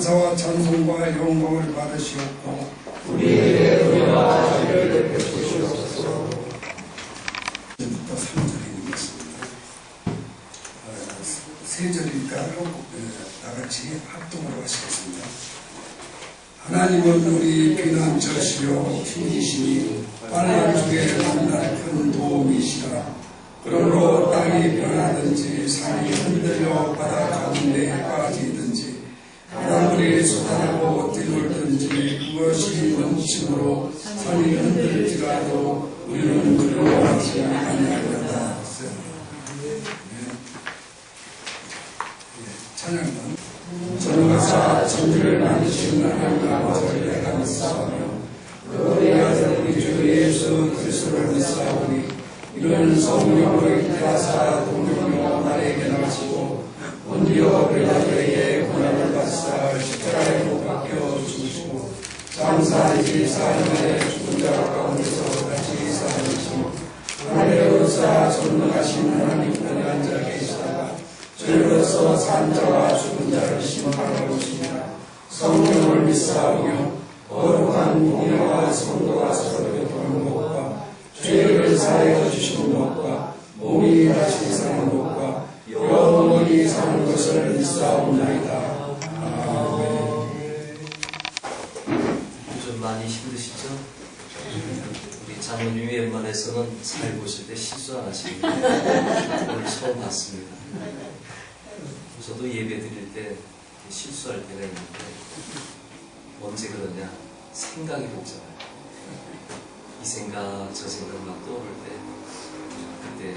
감사와 찬송과 영광을 받으시옵고 우리의 은혜와 자비를 베푸시옵소서. 부터 3절이 있습니다. 세 절이니까 다같이 합동으로 하시겠습니다. 하나님은 우리 피난처시요 힘이시니 환난 중에 만날 큰 도움이시라. 그러므로 땅이 변하든지 산이 흔들려 바다 가운데에 빠지든지 바닷물이 쏟아나고 뛰놀든지 무엇이 원심으로 산이 흔들지라도 우리는 두려워하지 아니하리로다. 찬양은 전능하사 천지를 만드신 하나님 아버지를 감사하며 우리 아들 우리 주 예수 그리스도를 믿사오니 이는 성령으로 잉태하사 동정녀 나에게 나시고 본디오 빌라도에게 고난을 받사 십자가에 못 박혀 죽으시고 장사이지 사흘에 죽은 자 가운데서 다시 살아나시고 하늘에 오르사 전능하신 하나님 편에 앉아 계시다가 죄로서 산 자와 죽은 자를 심판하러 오시니라. 성령을 믿사오며 거룩한 공예와 성도가 서로 베푸는 것과 죄를 사하여 주시는 것과 몸이 다시 사는 것과 영원히 사는 것을 믿사옵나이다. 아멘. 요즘 많이 힘드시죠? 우리 장모님이 웬만해서는 잘 보실 때 실수 안 하십니다. 오늘 처음 봤습니다. 저도 예배 드릴 때 실수할 때가 있는데 언제 그러냐? 생각이 복잡해요. 이 생각 저 생각 막 떠오를 때 그때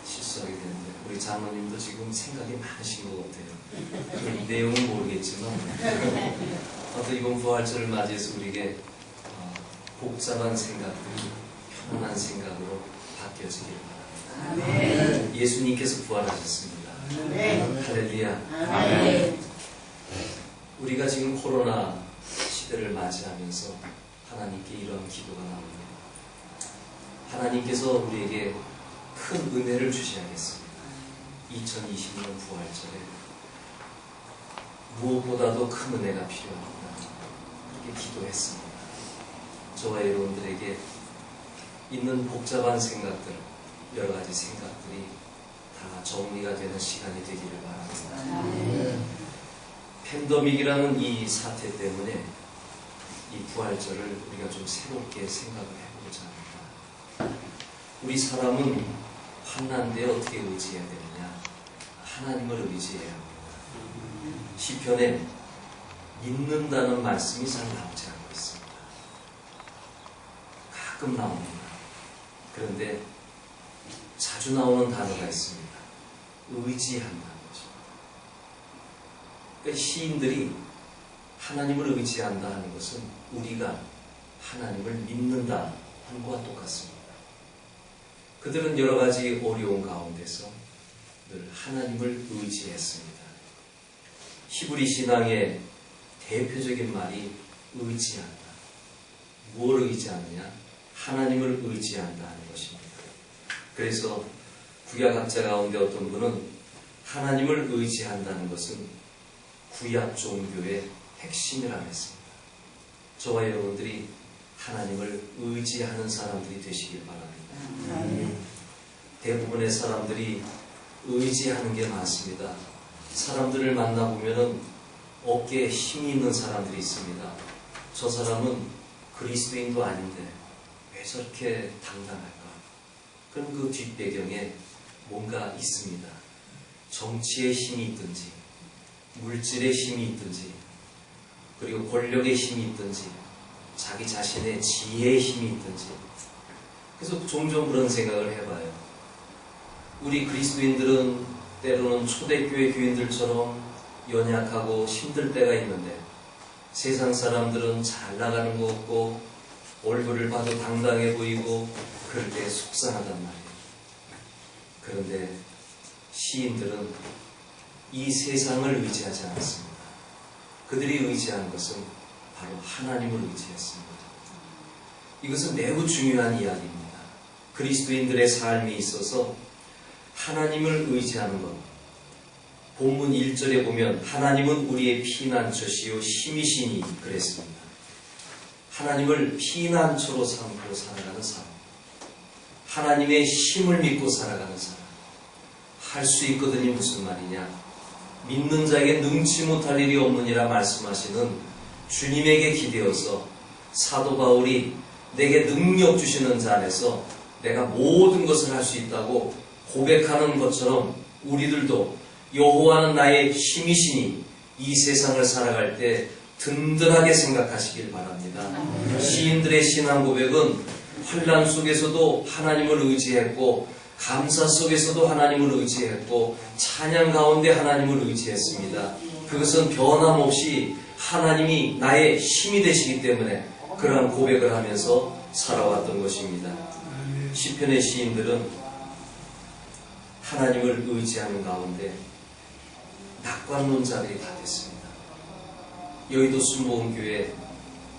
실수하게 되는데 우리 장모님도 지금 생각이 많으신 것 같아요. 그 내용은 모르겠지만 어떤 이번 부활절을 맞이해서 우리에게 복잡한 생각들이 편안한 생각으로 바뀌어지길 바랍니다. 예수님께서 부활하셨습니다. 할렐루야. 아멘. 우리가 지금 코로나 시대를 맞이하면서 하나님께 이런 기도가 나옵니다. 하나님께서 우리에게 큰 은혜를 주셔야겠습니다. 2020년 부활절에 무엇보다도 큰 은혜가 필요합니다. 그렇게 기도했습니다. 저와 여러분들에게 있는 복잡한 생각들, 여러 가지 생각들이 다 정리가 되는 시간이 되기를 바랍니다. 팬데믹이라는 이 사태 때문에 이 부활절을 우리가 좀 새롭게 생각을 해보자 합니다. 우리 사람은 환난 때 어떻게 의지해야 되느냐? 하나님을 의지해야 합니다. 시편에 믿는다는 말씀이 잘 나오지 않고 있습니다. 가끔 나옵니다. 그런데 자주 나오는 단어가 있습니다. 의지한다는 것입니다. 그러니까 시인들이 하나님을 의지한다 하는 것은 우리가 하나님을 믿는다 하는 것과 똑같습니다. 그들은 여러 가지 어려운 가운데서 늘 하나님을 의지했습니다. 히브리 신앙의 대표적인 말이 의지한다. 무엇을 의지하느냐? 하나님을 의지한다 하는 것입니다. 그래서 구약학자 가운데 어떤 분은 하나님을 의지한다는 것은 구약 종교의 핵심이라고 했습니다. 저와 여러분들이 하나님을 의지하는 사람들이 되시길 바랍니다. 대부분의 사람들이 의지하는 게 많습니다. 사람들을 만나보면 어깨에 힘이 있는 사람들이 있습니다. 저 사람은 그리스도인도 아닌데 왜 저렇게 당당할까? 그럼 그 뒷배경에 뭔가 있습니다. 정치의 힘이 있든지 물질의 힘이 있든지 그리고 권력의 힘이 있든지 자기 자신의 지혜의 힘이 있든지 그래서 종종 그런 생각을 해봐요. 우리 그리스도인들은 때로는 초대교회 교인들처럼 연약하고 힘들 때가 있는데 세상 사람들은 잘 나가는 것 같고 얼굴을 봐도 당당해 보이고 그럴 때 속상하단 말이에요. 그런데 시인들은 이 세상을 의지하지 않았습니다. 그들이 의지한 것은 바로 하나님을 의지했습니다. 이것은 매우 중요한 이야기입니다. 그리스도인들의 삶에 있어서 하나님을 의지하는 것, 본문 1절에 보면 하나님은 우리의 피난처시요 힘이시니 그랬습니다. 하나님을 피난처로 삼고 살아가는 사람, 하나님의 힘을 믿고 살아가는 사람, 할 수 있거든요. 무슨 말이냐? 믿는 자에게 능치 못할 일이 없느니라 말씀하시는 주님에게 기대어서 사도 바울이 내게 능력 주시는 자 안에서 내가 모든 것을 할 수 있다고 고백하는 것처럼 우리들도 여호와는 나의 힘이시니 이 세상을 살아갈 때 든든하게 생각하시길 바랍니다. 시인들의 신앙 고백은 환난 속에서도 하나님을 의지했고 감사 속에서도 하나님을 의지했고 찬양 가운데 하나님을 의지했습니다. 그것은 변함없이 하나님이 나의 힘이 되시기 때문에 그러한 고백을 하면서 살아왔던 것입니다. 시편의 시인들은 하나님을 의지하는 가운데 낙관론자들이 다 됐습니다. 여의도 순복음교회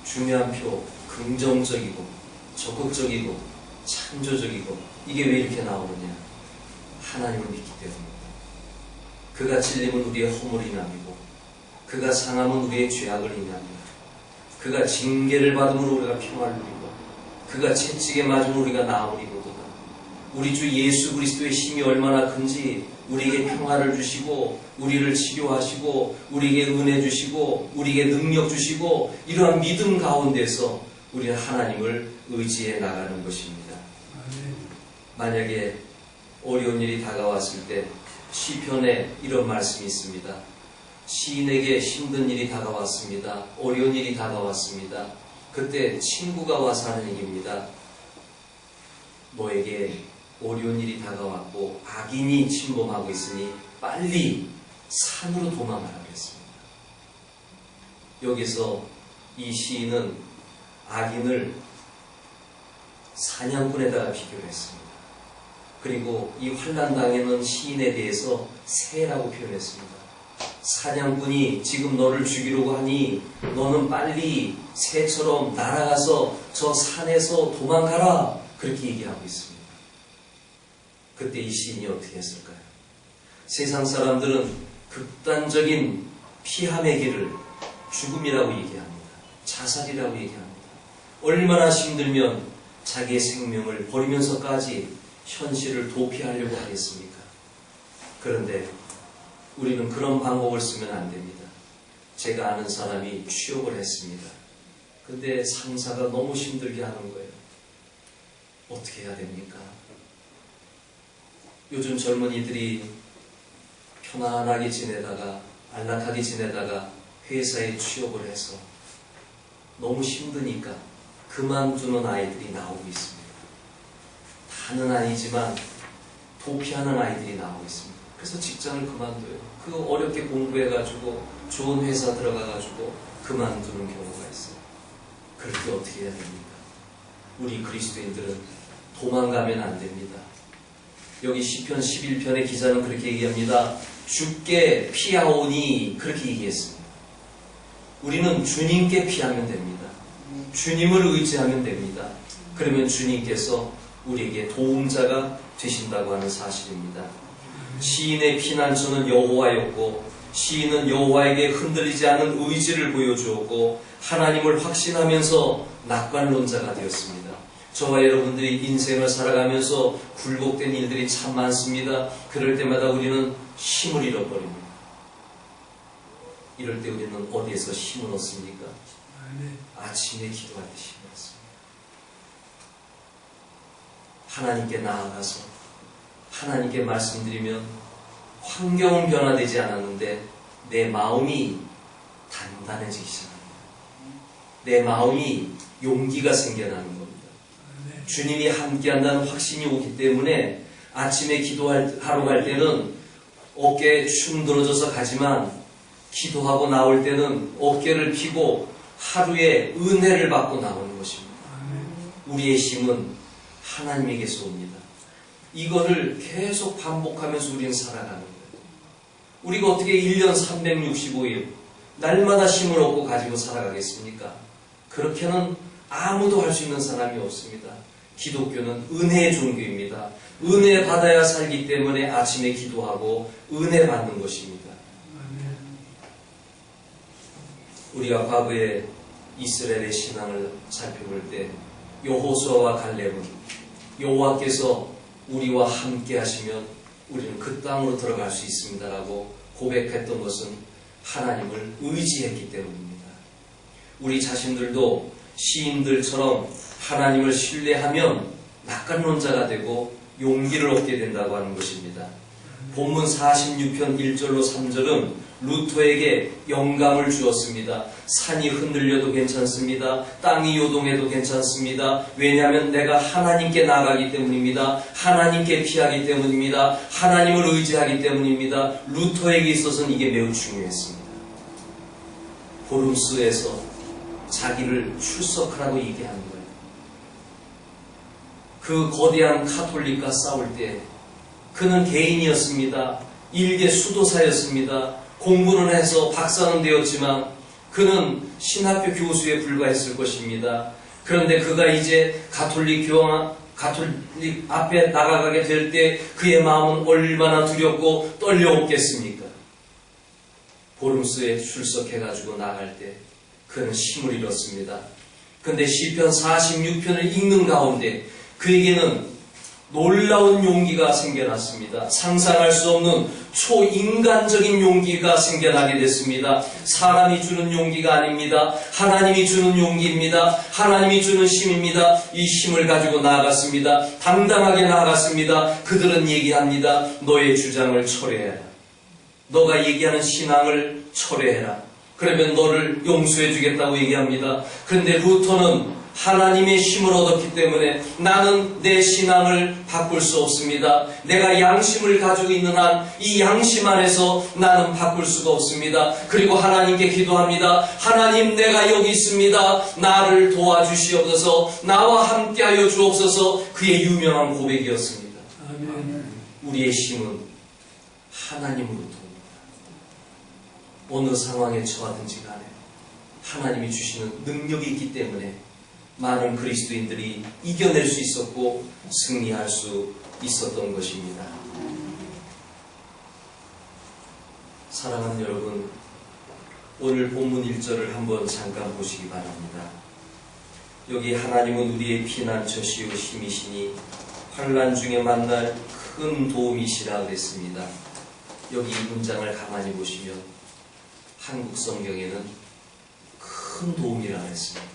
중요한 표, 긍정적이고 적극적이고 창조적이고 이게 왜 이렇게 나오느냐? 하나님을 믿기 때문입니다. 그가 찔림은 우리의 허물이 인함이고 그가 상함은 우리의 죄악을 인함이다. 그가 징계를 받으면 우리가 평화를 누리고 그가 채찍에 맞으면 우리가 나으리로도다. 우리 주 예수 그리스도의 힘이 얼마나 큰지 우리에게 평화를 주시고 우리를 치료하시고 우리에게 은혜 주시고 우리에게 능력 주시고 이러한 믿음 가운데서 우리는 하나님을 의지해 나가는 것입니다. 만약에 어려운 일이 다가왔을 때 시편에 이런 말씀이 있습니다. 시인에게 힘든 일이 다가왔습니다. 어려운 일이 다가왔습니다. 그때 친구가 와서 하는 얘기입니다. 너에게 어려운 일이 다가왔고 악인이 침범하고 있으니 빨리 산으로 도망하라 그랬습니다. 여기서 이 시인은 악인을 사냥꾼에다가 비교를 했습니다. 그리고 이 환난당에는 시인에 대해서 새라고 표현했습니다. 사냥꾼이 지금 너를 죽이려고 하니 너는 빨리 새처럼 날아가서 저 산에서 도망가라 그렇게 얘기하고 있습니다. 그때 이 시인이 어떻게 했을까요? 세상 사람들은 극단적인 피함의 길을 죽음이라고 얘기합니다. 자살이라고 얘기합니다. 얼마나 힘들면 자기의 생명을 버리면서까지 현실을 도피하려고 하겠습니까? 그런데 우리는 그런 방법을 쓰면 안 됩니다. 제가 아는 사람이 취업을 했습니다. 근데 상사가 너무 힘들게 하는 거예요. 어떻게 해야 됩니까? 요즘 젊은이들이 편안하게 지내다가 안락하게 지내다가 회사에 취업을 해서 너무 힘드니까 그만두는 아이들이 나오고 있습니다. 다는 아니지만 도피하는 아이들이 나오고 있습니다. 그래서 직장을 그만둬요. 그 어렵게 공부해가지고 좋은 회사 들어가가지고 그만두는 경우가 있어요. 그럴 때 어떻게 해야 됩니까? 우리 그리스도인들은 도망가면 안 됩니다. 여기 시편 11편의 기자는 그렇게 얘기합니다. 주께 피하오니 그렇게 얘기했습니다. 우리는 주님께 피하면 됩니다. 주님을 의지하면 됩니다. 그러면 주님께서 우리에게 도움자가 되신다고 하는 사실입니다. 시인의 피난처는 여호와였고 시인은 여호와에게 흔들리지 않은 의지를 보여주었고 하나님을 확신하면서 낙관론자가 되었습니다. 저와 여러분들이 인생을 살아가면서 굴복된 일들이 참 많습니다. 그럴 때마다 우리는 힘을 잃어버립니다. 이럴 때 우리는 어디에서 힘을 얻습니까? 아침에 기도할 때 힘을 얻습니다. 하나님께 나아가서 하나님께 말씀드리면 환경은 변화되지 않았는데 내 마음이 단단해지기 시작합니다. 내 마음이 용기가 생겨나는 겁니다. 주님이 함께한다는 확신이 오기 때문에 아침에 기도하러 갈 때는 어깨에 축 늘어져서 가지만 기도하고 나올 때는 어깨를 펴고 하루에 은혜를 받고 나오는 것입니다. 우리의 힘은 하나님에게서 옵니다. 이거를 계속 반복하면서 우리는 살아가는 거예요. 우리가 어떻게 1년 365일 날마다 힘을 얻고 가지고 살아가겠습니까? 그렇게는 아무도 할 수 있는 사람이 없습니다. 기독교는 은혜의 종교입니다. 은혜 받아야 살기 때문에 아침에 기도하고 은혜 받는 것입니다. 우리가 과거에 이스라엘의 신앙을 살펴볼 때 여호수아와 갈렙은 여호와께서 우리와 함께 하시면 우리는 그 땅으로 들어갈 수 있습니다라고 고백했던 것은 하나님을 의지했기 때문입니다. 우리 자신들도 시인들처럼 하나님을 신뢰하면 낙관론자가 되고 용기를 얻게 된다고 하는 것입니다. 본문 46편 1절로 3절은 루터에게 영감을 주었습니다. 산이 흔들려도 괜찮습니다. 땅이 요동해도 괜찮습니다. 왜냐하면 내가 하나님께 나아가기 때문입니다. 하나님께 피하기 때문입니다. 하나님을 의지하기 때문입니다. 루터에게 있어서는 이게 매우 중요했습니다. 보름스에서 자기를 출석하라고 얘기하는 거예요. 그 거대한 카톨릭과 싸울 때 그는 개인이었습니다. 일개 수도사였습니다. 공부는 해서 박사는 되었지만 그는 신학교 교수에 불과했을 것입니다. 그런데 그가 이제 가톨릭 앞에 나가게 될 때 그의 마음은 얼마나 두렵고 떨려오겠습니까? 보름스에 출석해가지고 나갈 때 그는 힘을 잃었습니다. 그런데 시편 46편을 읽는 가운데 그에게는 놀라운 용기가 생겨났습니다. 상상할 수 없는 초인간적인 용기가 생겨나게 됐습니다. 사람이 주는 용기가 아닙니다. 하나님이 주는 용기입니다. 하나님이 주는 힘입니다. 이 힘을 가지고 나아갔습니다. 당당하게 나아갔습니다. 그들은 얘기합니다. 너의 주장을 철회해라. 너가 얘기하는 신앙을 철회해라. 그러면 너를 용서해 주겠다고 얘기합니다. 그런데 루터는 하나님의 힘을 얻었기 때문에 나는 내 신앙을 바꿀 수 없습니다. 내가 양심을 가지고 있는 한 이 양심 안에서 나는 바꿀 수가 없습니다. 그리고 하나님께 기도합니다. 하나님, 내가 여기 있습니다. 나를 도와주시옵소서. 나와 함께하여 주옵소서. 그의 유명한 고백이었습니다. 아멘. 우리의 힘은 하나님으로부터입니다. 어느 상황에 처하든지 간에 하나님이 주시는 능력이 있기 때문에 많은 그리스도인들이 이겨낼 수 있었고 승리할 수 있었던 것입니다. 사랑하는 여러분, 오늘 본문 1절을 한번 잠깐 보시기 바랍니다. 여기 하나님은 우리의 피난처시요 힘이시니 환난 중에 만날 큰 도움이시라 그랬습니다. 여기 이 문장을 가만히 보시면 한국 성경에는 큰 도움이라 그랬습니다.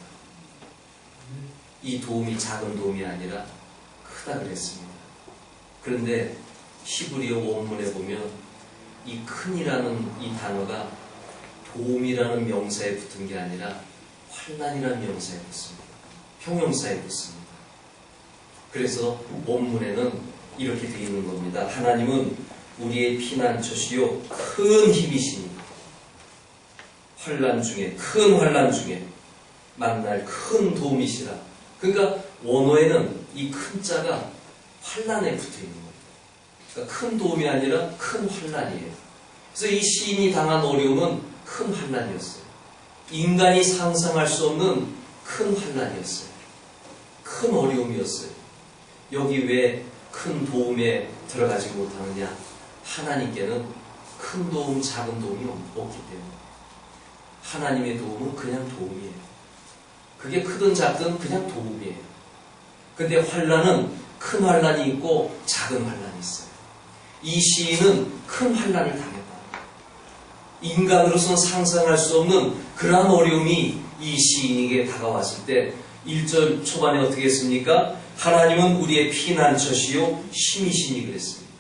이 도움이 작은 도움이 아니라 크다 그랬습니다. 그런데 히브리어 원문에 보면 이 큰이라는 이 단어가 도움이라는 명사에 붙은 게 아니라 환난이라는 명사에 붙습니다. 형용사에 붙습니다. 그래서 원문에는 이렇게 되어 있는 겁니다. 하나님은 우리의 피난처시요 큰 힘이시니 환난 중에, 큰 환난 중에 만날 큰 도움이시라. 그러니까 원어에는 이 큰 자가 환난에 붙어 있는 겁니다. 그러니까 큰 도움이 아니라 큰 환난이에요. 그래서 이 시인이 당한 어려움은 큰 환난이었어요. 인간이 상상할 수 없는 큰 환난이었어요. 큰 어려움이었어요. 여기 왜 큰 도움에 들어가지 못하느냐? 하나님께는 큰 도움, 작은 도움이 없기 때문에 하나님의 도움은 그냥 도움이에요. 그게 크든 작든 그냥 도움이에요. 근데 환난은 큰 환난이 있고 작은 환난이 있어요. 이 시인은 큰 환난을 당했다. 인간으로서는 상상할 수 없는 그러한 어려움이 이 시인에게 다가왔을 때 1절 초반에 어떻게 했습니까? 하나님은 우리의 피난처시요 힘이시니 그랬습니다.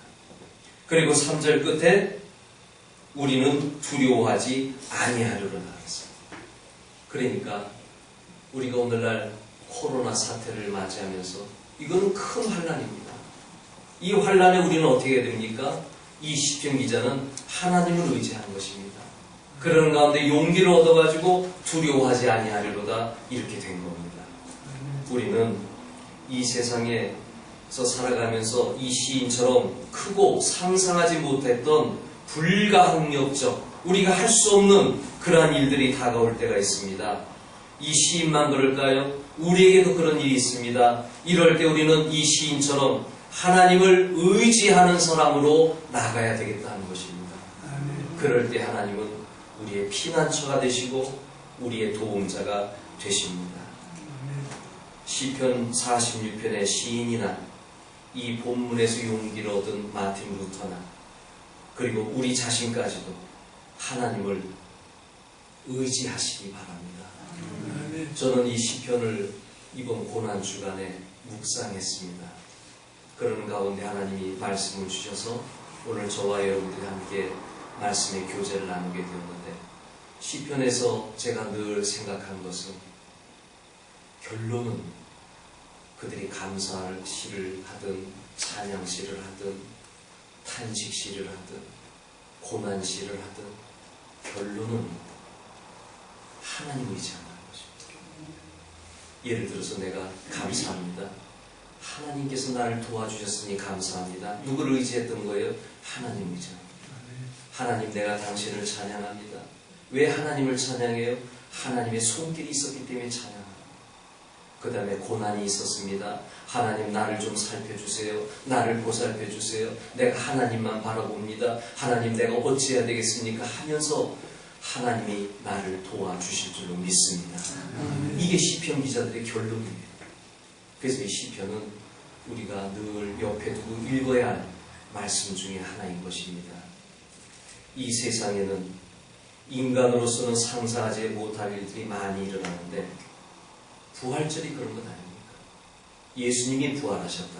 그리고 3절 끝에 우리는 두려워하지 아니하리로라 그랬습니다. 그러니까 우리가 오늘날 코로나 사태를 맞이하면서 이거는 큰 환난입니다. 이 환난에 우리는 어떻게 됩니까? 이 시편 기자는 하나님을 의지하는 것입니다. 그러는 가운데 용기를 얻어가지고 두려워하지 아니하리로다 이렇게 된 겁니다. 우리는 이 세상에서 살아가면서 이 시인처럼 크고 상상하지 못했던 불가항력적 우리가 할 수 없는 그러한 일들이 다가올 때가 있습니다. 이 시인만 그럴까요? 우리에게도 그런 일이 있습니다. 이럴 때 우리는 이 시인처럼 하나님을 의지하는 사람으로 나가야 되겠다는 것입니다. 그럴 때 하나님은 우리의 피난처가 되시고 우리의 도움자가 되십니다. 시편 46편의 시인이나 이 본문에서 용기를 얻은 마틴 루터나 그리고 우리 자신까지도 하나님을 의지하시기 바랍니다. 저는 이 시편을 이번 고난주간에 묵상했습니다. 그런 가운데 하나님이 말씀을 주셔서 오늘 저와 여러분들이 함께 말씀의 교제를 나누게 되었는데, 시편에서 제가 늘 생각한 것은 결론은 그들이 감사할 시를 하든 찬양시를 하든 탄식시를 하든 고난시를 하든 결론은 하나님 의지한다는 것입니다. 예를 들어서 내가 감사합니다. 하나님께서 나를 도와주셨으니 감사합니다. 누구를 의지했던 거예요? 하나님 의지합니다. 하나님, 내가 당신을 찬양합니다. 왜 하나님을 찬양해요? 하나님의 손길이 있었기 때문에 찬양합니다. 그 다음에 고난이 있었습니다. 하나님, 나를 좀 살펴주세요. 나를 보살펴주세요. 내가 하나님만 바라봅니다. 하나님, 내가 어찌해야 되겠습니까? 하면서 하나님이 나를 도와주실 줄로 믿습니다. 이게 시편 기자들의 결론입니다. 그래서 이 시편은 우리가 늘 옆에 두고 읽어야 할 말씀 중에 하나인 것입니다. 이 세상에는 인간으로서는 상상하지 못할 일들이 많이 일어나는데 부활절이 그런 건 아닙니까? 예수님이 부활하셨다.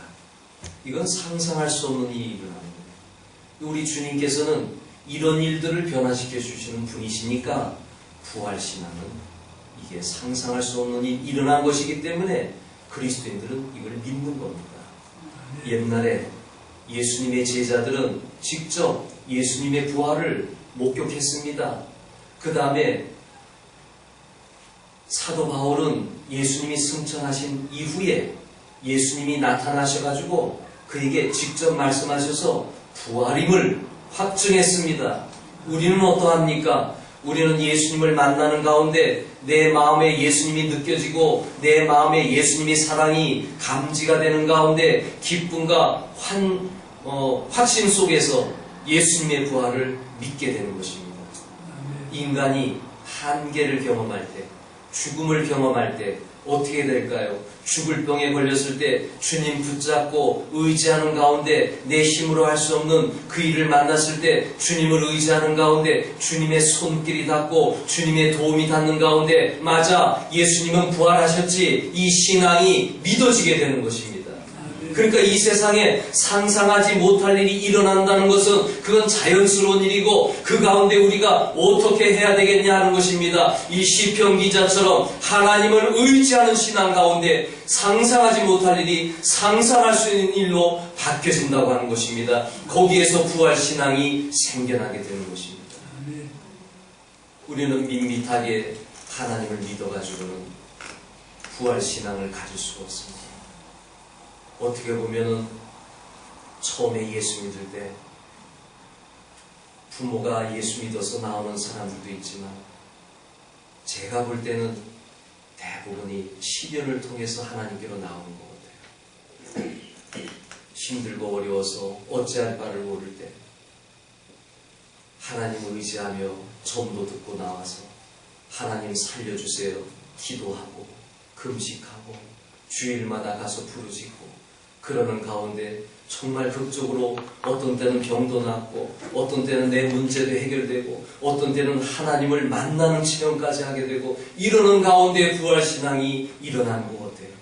이건 상상할 수 없는 일이 일어나는 거예요. 우리 주님께서는 이런 일들을 변화시켜 주시는 분이시니까 부활신앙은 이게 상상할 수 없는 일이 일어난 것이기 때문에 그리스도인들은 이걸 믿는 겁니다. 옛날에 예수님의 제자들은 직접 예수님의 부활을 목격했습니다. 그 다음에 사도 바울은 예수님이 승천하신 이후에 예수님이 나타나셔가지고 그에게 직접 말씀하셔서 부활임을 확증했습니다. 우리는 어떠합니까? 우리는 예수님을 만나는 가운데 내 마음에 예수님이 느껴지고 내 마음에 예수님의 사랑이 감지가 되는 가운데 기쁨과 확신 속에서 예수님의 부활을 믿게 되는 것입니다. 인간이 한계를 경험할 때, 죽음을 경험할 때 어떻게 될까요? 죽을 병에 걸렸을 때 주님 붙잡고 의지하는 가운데 내 힘으로 할 수 없는 그 일을 만났을 때 주님을 의지하는 가운데 주님의 손길이 닿고 주님의 도움이 닿는 가운데 맞아, 예수님은 부활하셨지, 이 신앙이 믿어지게 되는 것입니다. 그러니까 이 세상에 상상하지 못할 일이 일어난다는 것은 그건 자연스러운 일이고 그 가운데 우리가 어떻게 해야 되겠냐 하는 것입니다. 이 시편 기자처럼 하나님을 의지하는 신앙 가운데 상상하지 못할 일이 상상할 수 있는 일로 바뀌어진다고 하는 것입니다. 거기에서 부활신앙이 생겨나게 되는 것입니다. 우리는 밋밋하게 하나님을 믿어가지고는 부활신앙을 가질 수가 없습니다. 어떻게 보면은 처음에 예수 믿을 때 부모가 예수 믿어서 나오는 사람들도 있지만 제가 볼 때는 대부분이 시련을 통해서 하나님께로 나오는 것 같아요. 힘들고 어려워서 어찌할 바를 모를 때 하나님을 의지하며 전도 듣고 나와서 하나님 살려주세요 기도하고 금식하고 주일마다 가서 부르짖고 그러는 가운데 정말 극적으로 어떤 때는 병도 낫고 어떤 때는 내 문제도 해결되고 어떤 때는 하나님을 만나는 체험까지 하게 되고 이러는 가운데 부활신앙이 일어나는 것 같아요.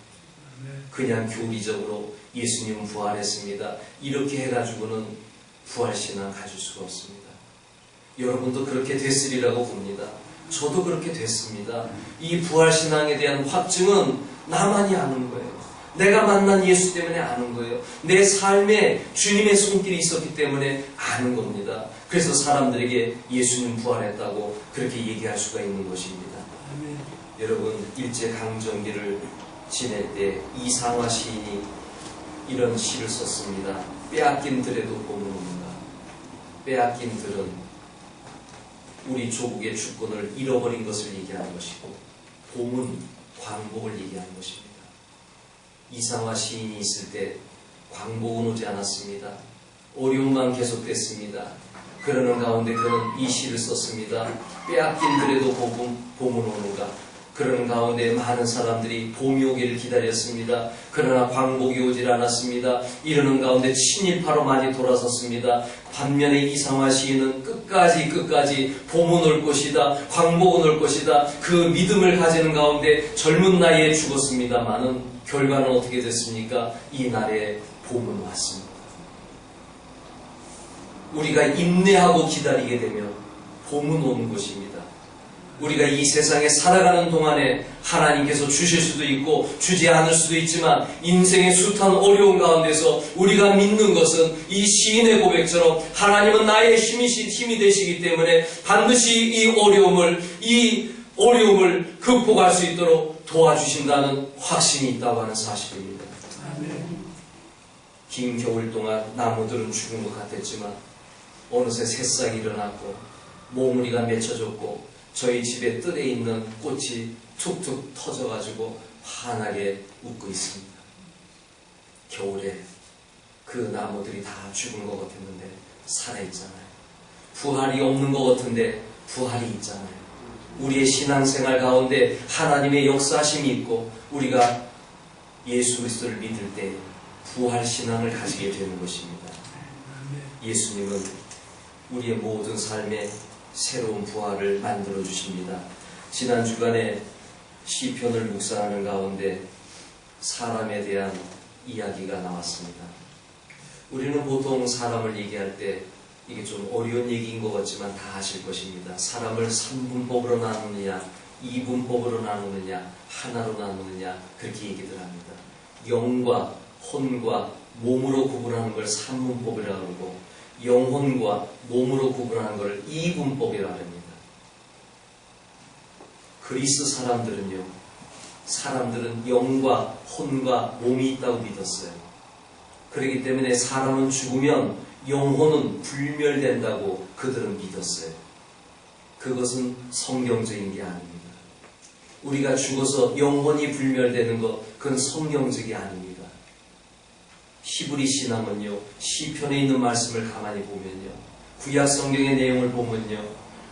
그냥 교리적으로 예수님은 부활했습니다. 이렇게 해가지고는 부활신앙 가질 수가 없습니다. 여러분도 그렇게 됐으리라고 봅니다. 저도 그렇게 됐습니다. 이 부활신앙에 대한 확증은 나만이 아는 거예요. 내가 만난 예수 때문에 아는 거예요. 내 삶에 주님의 손길이 있었기 때문에 아는 겁니다. 그래서 사람들에게 예수님 부활했다고 그렇게 얘기할 수가 있는 것입니다. 여러분, 일제강점기를 지낼 때 이상화 시인이 이런 시를 썼습니다. 빼앗긴 들에도 봄은 온다. 빼앗긴 들은 우리 조국의 주권을 잃어버린 것을 얘기하는 것이고 봄은 광복을 얘기하는 것입니다. 이상화 시인이 있을 때 광복은 오지 않았습니다. 어려움만 계속됐습니다. 그러는 가운데 그는 이 시를 썼습니다. 빼앗긴들에도 봄은 오는가. 그러는 가운데 많은 사람들이 봄이 오기를 기다렸습니다. 그러나 광복이 오질 않았습니다. 이러는 가운데 친일파로 많이 돌아섰습니다. 반면에 이상화 시인은 끝까지 봄은 올 것이다, 광복은 올 것이다, 그 믿음을 가지는 가운데 젊은 나이에 죽었습니다마는 결과는 어떻게 됐습니까? 이 날에 봄은 왔습니다. 우리가 인내하고 기다리게 되면 봄은 오는 것입니다. 우리가 이 세상에 살아가는 동안에 하나님께서 주실 수도 있고 주지 않을 수도 있지만 인생의 숱한 어려움 가운데서 우리가 믿는 것은 이 시인의 고백처럼 하나님은 나의 힘이 되시기 때문에 반드시 이 어려움을 극복할 수 있도록 도와주신다는 확신이 있다고 하는 사실입니다. 긴 겨울 동안 나무들은 죽은 것 같았지만 어느새 새싹이 일어났고 몽우리가 맺혀졌고 저희 집에 뜰에 있는 꽃이 툭툭 터져가지고 환하게 웃고 있습니다. 겨울에 그 나무들이 다 죽은 것 같았는데 살아있잖아요. 부활이 없는 것 같은데 부활이 있잖아요. 우리의 신앙생활 가운데 하나님의 역사심이 있고 우리가 예수 그리스도를 믿을 때 부활신앙을 가지게 되는 것입니다. 예수님은 우리의 모든 삶에 새로운 부활을 만들어 주십니다. 지난 주간에 시편을 묵상하는 가운데 사람에 대한 이야기가 나왔습니다. 우리는 보통 사람을 얘기할 때 이게 좀 어려운 얘기인 것 같지만 다 아실 것입니다. 사람을 3분법으로 나누느냐 2분법으로 나누느냐 하나로 나누느냐 그렇게 얘기들 합니다. 영과 혼과 몸으로 구분하는 걸 3분법이라고 그러고 영혼과 몸으로 구분하는 걸 2분법이라고 합니다. 그리스 사람들은 영과 혼과 몸이 있다고 믿었어요. 그렇기 때문에 사람은 죽으면 영혼은 불멸된다고 그들은 믿었어요. 그것은 성경적인 게 아닙니다. 우리가 죽어서 영혼이 불멸되는 것, 그건 성경적이 아닙니다. 히브리 신앙은요, 시편에 있는 말씀을 가만히 보면요, 구약 성경의 내용을 보면요,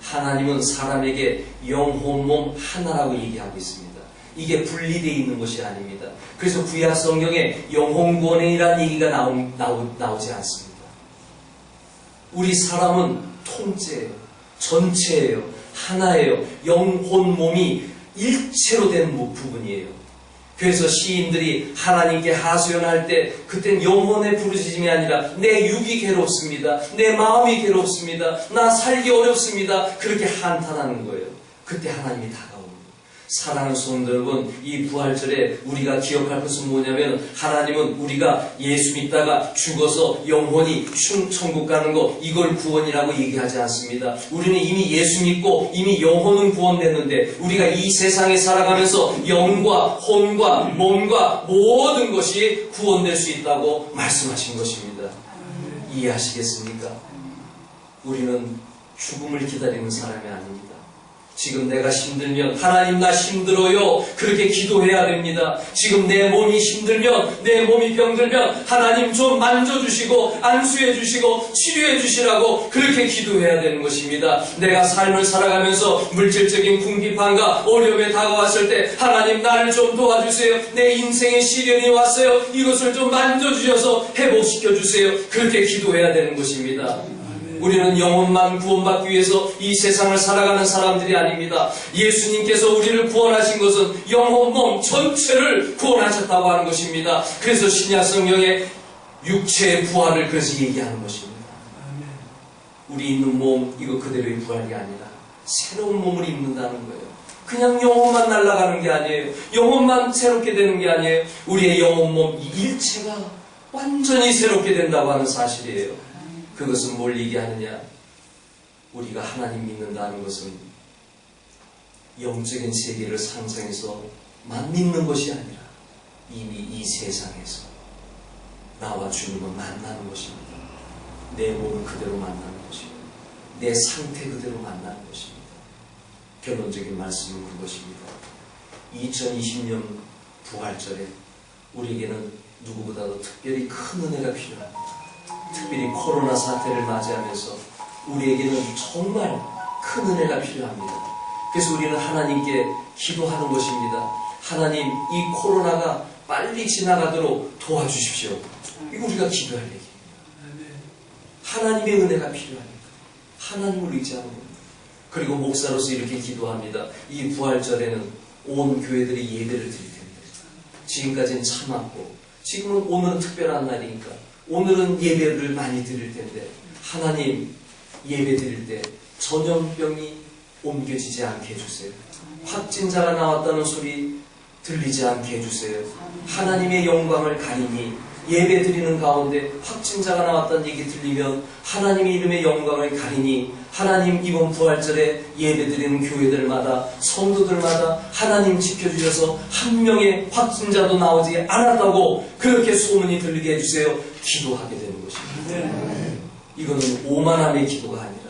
하나님은 사람에게 영혼, 몸 하나라고 얘기하고 있습니다. 이게 분리되어 있는 것이 아닙니다. 그래서 구약 성경에 영혼 구원이라는 얘기가 나오지 않습니다. 우리 사람은 통째예요. 전체예요. 하나예요. 영혼, 몸이 일체로 된 부분이에요. 그래서 시인들이 하나님께 하소연할 때 그땐 영혼의 부르짖음이 아니라 내 육이 괴롭습니다. 내 마음이 괴롭습니다. 나 살기 어렵습니다. 그렇게 한탄하는 거예요. 그때 하나님이 다가옵니다. 사랑하는 성도 여러분, 이 부활절에 우리가 기억할 것은 뭐냐면 하나님은 우리가 예수 믿다가 죽어서 영혼이 천국 가는 거, 이걸 구원이라고 얘기하지 않습니다. 우리는 이미 예수 믿고 이미 영혼은 구원됐는데 우리가 이 세상에 살아가면서 영과 혼과 몸과 모든 것이 구원될 수 있다고 말씀하신 것입니다. 이해하시겠습니까? 우리는 죽음을 기다리는 사람이 아닙니다. 지금 내가 힘들면 하나님 나 힘들어요. 그렇게 기도해야 됩니다. 지금 내 몸이 힘들면, 내 몸이 병들면 하나님 좀 만져주시고 안수해주시고 치료해주시라고 그렇게 기도해야 되는 것입니다. 내가 삶을 살아가면서 물질적인 궁핍함과 어려움에 다가왔을 때 하나님 나를 좀 도와주세요. 내 인생에 시련이 왔어요. 이것을 좀 만져주셔서 회복시켜주세요. 그렇게 기도해야 되는 것입니다. 우리는 영혼만 구원받기 위해서 이 세상을 살아가는 사람들이 아닙니다. 예수님께서 우리를 구원하신 것은 영혼, 몸 전체를 구원하셨다고 하는 것입니다. 그래서 신약 성경에 육체의 부활을 그래서 얘기하는 것입니다. 우리 있는 몸, 이거 그대로의 부활이 아니라 새로운 몸을 입는다는 거예요. 그냥 영혼만 날아가는 게 아니에요. 영혼만 새롭게 되는 게 아니에요. 우리의 영혼, 몸, 이 일체가 완전히 새롭게 된다고 하는 사실이에요. 그것은 뭘 얘기하느냐? 우리가 하나님 믿는다는 것은 영적인 세계를 상상해서만 믿는 것이 아니라 이미 이 세상에서 나와 주님을 만나는 것입니다. 내 몸을 그대로 만나는 것입니다. 내 상태 그대로 만나는 것입니다. 결론적인 말씀은 그것입니다. 2020년 부활절에 우리에게는 누구보다도 특별히 큰 은혜가 필요합니다. 특별히 코로나 사태를 맞이하면서 우리에게는 정말 큰 은혜가 필요합니다. 그래서 우리는 하나님께 기도하는 것입니다. 하나님, 이 코로나가 빨리 지나가도록 도와주십시오. 이거 우리가 기도할 얘기입니다. 하나님의 은혜가 필요하니까 하나님을 의지하는 겁니다. 그리고 목사로서 이렇게 기도합니다. 이 부활절에는 온 교회들이 예배를 드릴 텐데 지금까지는 참았고 지금은 오늘은 특별한 날이니까 오늘은 예배를 많이 드릴 텐데 하나님, 예배 드릴 때 전염병이 옮겨지지 않게 해주세요. 확진자가 나왔다는 소리 들리지 않게 해주세요. 하나님의 영광을 가리니 예배 드리는 가운데 확진자가 나왔다는 얘기 들리면 하나님의 이름의 영광을 가리니 하나님, 이번 부활절에 예배 드리는 교회들마다 성도들마다 하나님 지켜주셔서 한 명의 확진자도 나오지 않았다고 그렇게 소문이 들리게 해주세요. 기도하게 되는 것입니다. 이거는 오만함의 기도가 아니라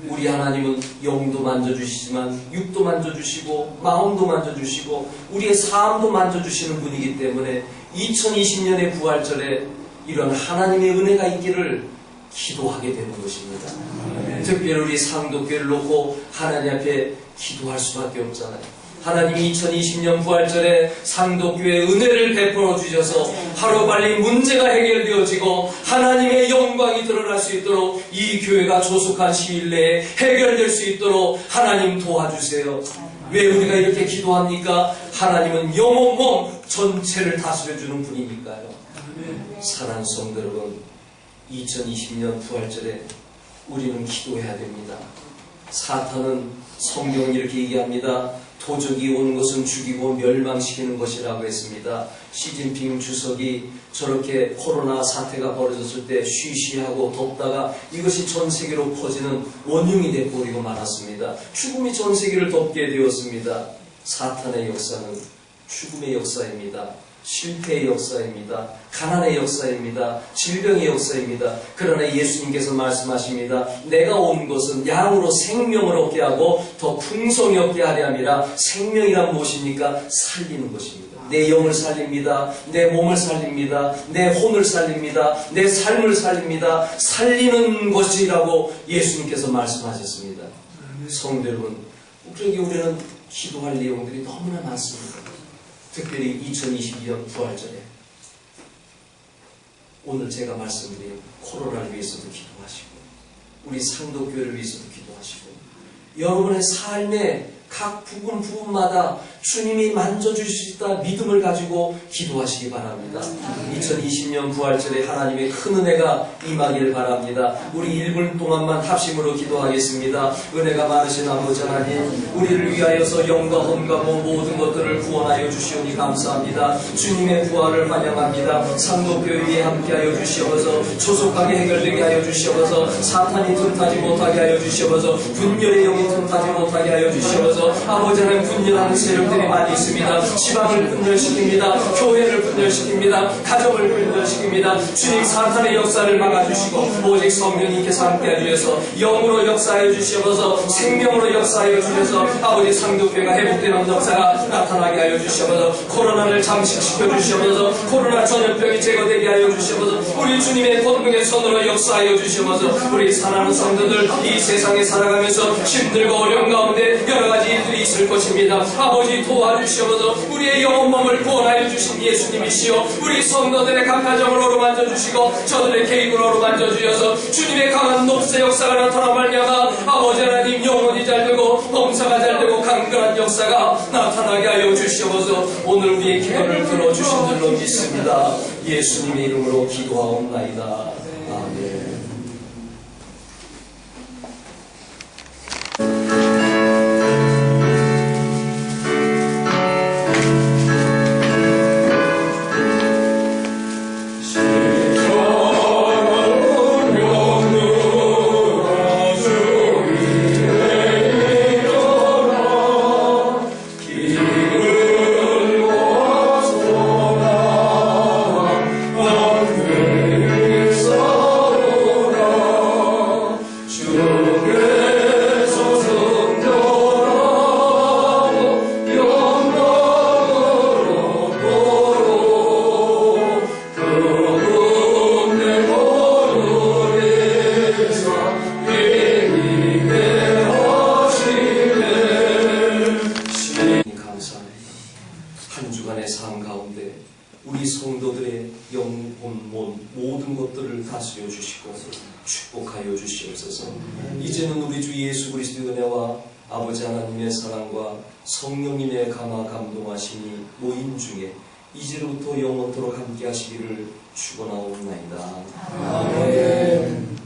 우리 하나님은 영도 만져주시지만 육도 만져주시고 마음도 만져주시고 우리의 삶도 만져주시는 분이기 때문에 2020년의 부활절에 이런 하나님의 은혜가 있기를 기도하게 되는 것입니다. 특별히 우리 상도교회를 놓고 하나님 앞에 기도할 수밖에 없잖아요. 하나님이 2020년 부활절에 상도교회에 은혜를 베풀어 주셔서 하루빨리 문제가 해결되어지고 하나님의 영광이 드러날 수 있도록 이 교회가 조속한 시일 내에 해결될 수 있도록 하나님 도와주세요. 왜 우리가 이렇게 기도합니까? 하나님은 영혼 몸 전체를 다스려주는 분이니까요. 사랑하는 성도 여러분, 2020년 부활절에 우리는 기도해야 됩니다. 사탄은 성경은 이렇게 얘기합니다. 도적이 오는 것은 죽이고 멸망시키는 것이라고 했습니다. 시진핑 주석이 저렇게 코로나 사태가 벌어졌을 때 쉬쉬하고 덥다가 이것이 전 세계로 퍼지는 원흉이 되어버리고 말았습니다. 죽음이 전 세계를 덮게 되었습니다. 사탄의 역사는 죽음의 역사입니다. 실패의 역사입니다. 가난의 역사입니다. 질병의 역사입니다. 그러나 예수님께서 말씀하십니다. 내가 온 것은 양으로 생명을 얻게 하고 더 풍성히 얻게 하려 함이라. 생명이란 무엇입니까? 살리는 것입니다. 내 영을 살립니다. 내 몸을 살립니다. 내 혼을 살립니다. 내 삶을 살립니다. 살리는 것이라고 예수님께서 말씀하셨습니다. 성도 여러분, 그러기 우리는 기도할 내용들이 너무나 많습니다. 특별히 2022년 부활절에 오늘 제가 말씀드린 코로나를 위해서도 기도하시고 우리 상도교회를 위해서도 기도하시고 여러분의 삶의 각 부분마다 주님이 만져주시다 믿음을 가지고 기도하시기 바랍니다. 2020년 부활절에 하나님의 큰 은혜가 임하기를 바랍니다. 우리 1분 동안만 합심으로 기도하겠습니다. 은혜가 많으신 아버지 하나님, 우리를 위하여서 영과 혼과 모든 것들을 구원하여 주시오니 감사합니다. 주님의 부활을 환영합니다. 상도교회에 함께하여 주시옵소서. 조속하게 해결되게 하여 주시옵소서. 사탄이 틈타지 못하게 하여 주시옵소서. 분열의 영이 틈타지 못하게 하여 주시옵소서. 아버지 하나님, 분열하는 세력들이 많이 있습니다. 지방을 분열시킵니다. 교회를 분열시킵니다. 가정을 분열시킵니다. 주님, 사탄의 역사를 막아주시고 오직 성령님께서 함께하여 주셔서 영으로 역사하여 주시옵소서. 생명으로 역사하여 주셔서 아버지 상도교회가 회복되는 역사가 나타나게 하여 주시옵소서. 코로나를 잠식시켜 주시옵소서. 코로나 전염병이 제거되게 하여 주시옵소서. 우리 주님의 권능의 손으로 역사하여 주시옵소서. 우리 사랑하는 성도들 이 세상에 살아가면서 힘들고 어려운 가운데 여러 가지 일들이 있을 것입니다. 아버지 도와주시옵소서. 우리의 영혼 몸을 구원하여 주신 예수님이시여, 우리 성도들의 각 가정을 어루만져 주시고 저들의 개인을 어루만져 주셔서 주님의 강한 녹세 역사가 나타나 말미암아 아버지 하나님 영혼이 잘되고 범사가 잘되고 강건한 역사가 나타나게 하여 주시옵소서. 오늘 우리의 기도를 들어주신 줄로 믿습니다. 예수님의 이름으로 기도하옵나이다. 아멘. Oh 모든 것들을 다스려 주시고 축복하여 주시옵소서. 이제는 우리 주 예수 그리스도의 은혜와 아버지 하나님의 사랑과 성령님의 감화 감동하심이 모임 중에 이제로부터 영원토록 함께 하시기를 축원하옵나이다. 아멘.